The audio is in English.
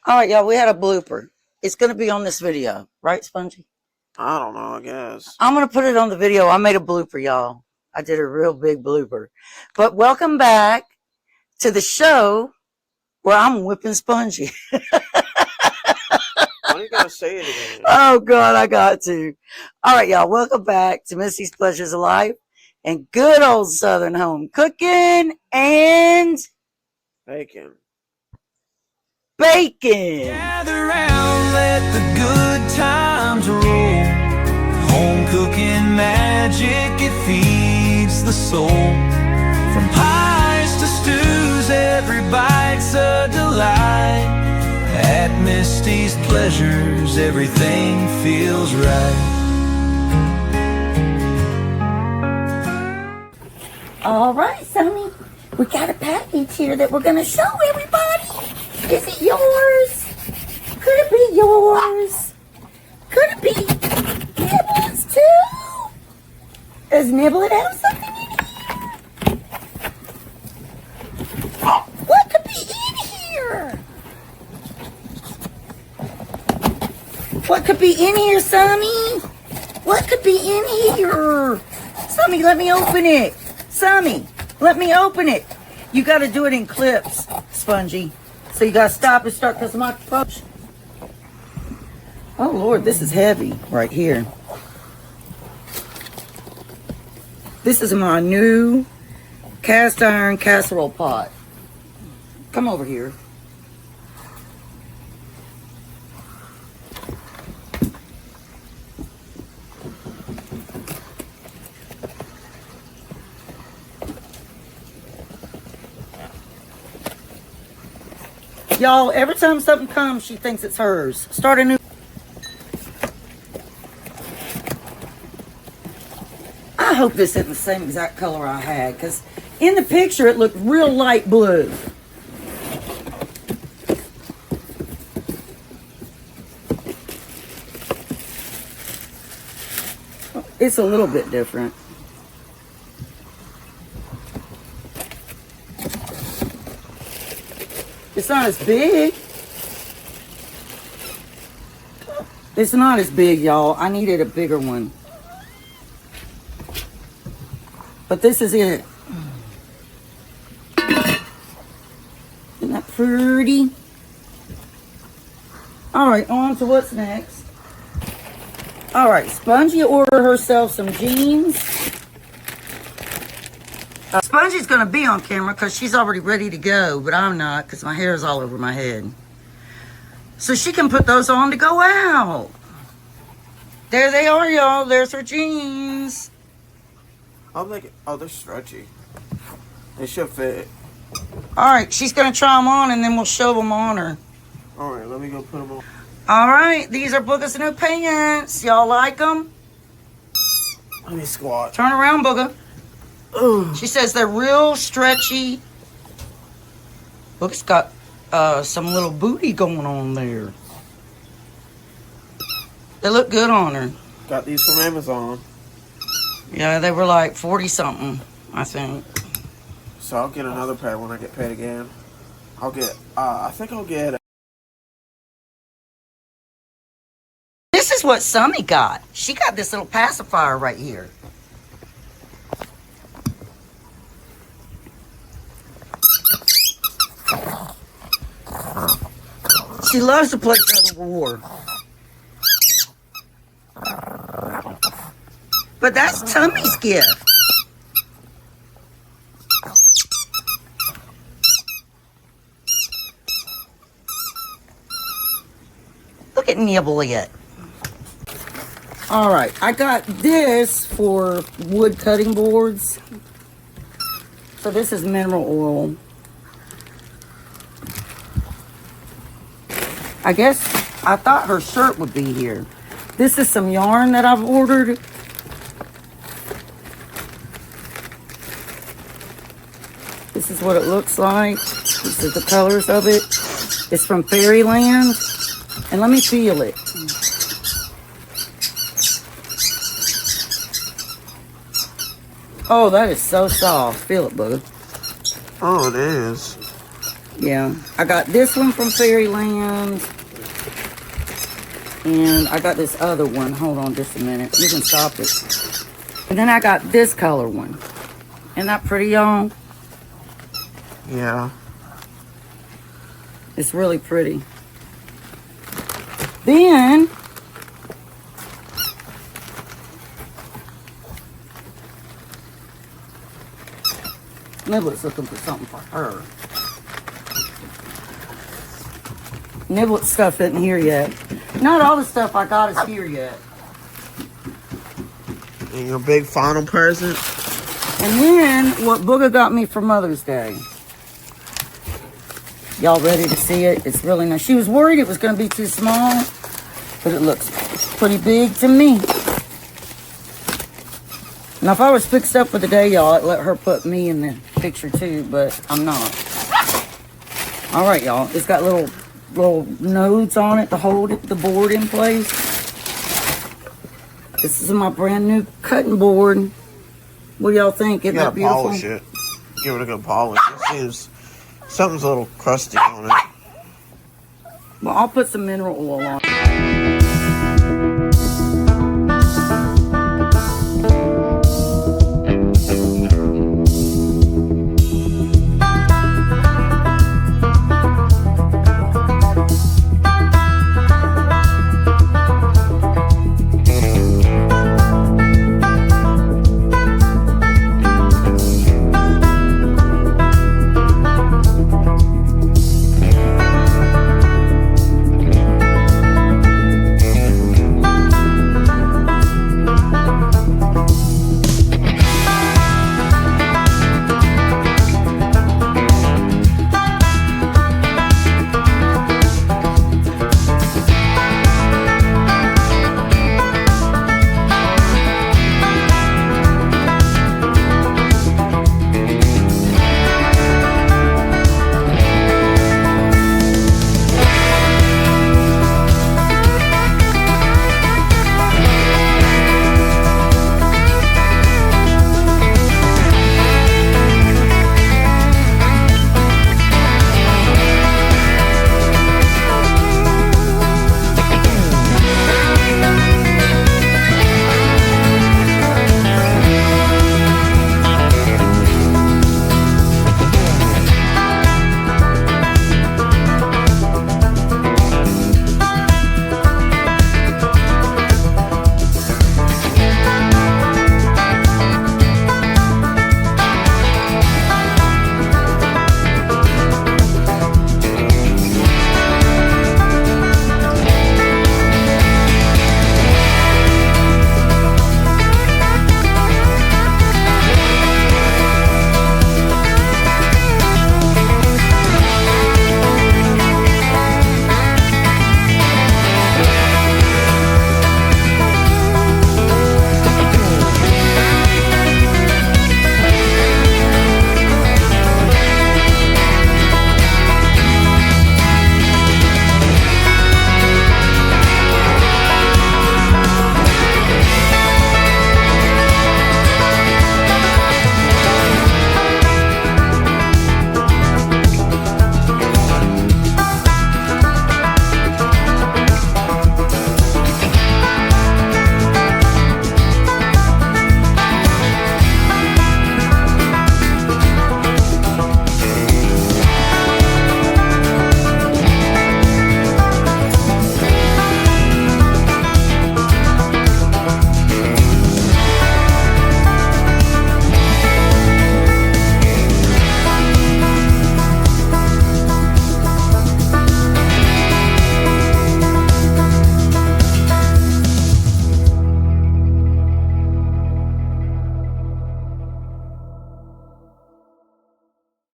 All right, y'all, we had a blooper. It's going to be on this video, right, Spongy? I don't know, I guess. I'm going to put it on the video. I made a blooper, y'all. I did a real big blooper. But welcome back to the show where I'm whipping Spongy. Why do you gotta say it again? Oh, God, I got to. All right, y'all, welcome back to Missy's Pleasures of Life and good old Southern home cooking and Bacon. bacon. Gather round, let the good times roll. Home cooking magic, it feeds the soul. From pies to stews, every bite's a delight. At Misty's Pleasures, everything feels right. All right, Sonny, we got a package here that we're going to show everybody. Is it yours? Could it be yours? Could it be Nibblin's too? Does Nibblin have something in here? What could be in here? What could be in here, Sonny? What could be in here? Sonny, let me open it. Sonny, let me open it. You got to do it in clips, Spongy. So you got to stop and start because of my approach. Oh, Lord, this is heavy right here. This is my new cast iron casserole pot. Come over here. Y'all, every time something comes, she thinks it's hers. Start a new... I hope this isn't the same exact color I had, because in the picture, it looked real light blue. It's a little bit different. It's not as big. It's not as big, y'all. I needed a bigger one. But this is it. Isn't that pretty? All right, on to what's next. All right, Spongy ordered herself some jeans. Spongy's going to be on camera because she's already ready to go, but I'm not because my hair is all over my head. So she can put those on to go out. There they are, y'all. There's her jeans. I'll make it. Oh, they're stretchy. They should fit. All right, she's going to try them on and then we'll show them on her. All right, let me go put them on. All right, these are Booga's new pants. Y'all like them? Let me squat. Turn around, Booga. Ooh. She says they're real stretchy. Booga's got some little booty going on there. They look good on her. Got these from Amazon. Yeah, they were like 40-something, I think. So I'll get another pair when I get paid again. I'll get, I think I'll get... This is what Sunny got. She got this little pacifier right here. She loves to play tug of war. But that's Tummy's gift. Look at Nibble it. All right, I got this for wood cutting boards. So this is mineral oil. I guess I thought her shirt would be here. This is some yarn that I've ordered. This is what it looks like. These are the colors of it. It's from Fairyland. And let me feel it. Oh, that is so soft. Feel it, Booga. Oh, it is. Yeah, I got this one from Fairyland. And I got this other one. Hold on just a minute. You can stop it. And then I got this color one. Isn't that pretty, y'all? Yeah. It's really pretty. Then Niblet's looking for something for her. Niblet's stuff isn't here yet. Not all the stuff I got is here yet. And your big final present? And then what Booga got me for Mother's Day. Y'all ready to see it? It's really nice. She was worried it was going to be too small, but it looks pretty big to me. Now, if I was fixed up for the day, y'all, I'd let her put me in the picture too, but I'm not. All right, y'all. It's got little nodes on it to hold the board in place. This is my brand new cutting board. What do y'all think? Isn't that beautiful? Polish it. Give it a good polish. It seems something's a little crusty on it. Well, I'll put some mineral oil on it.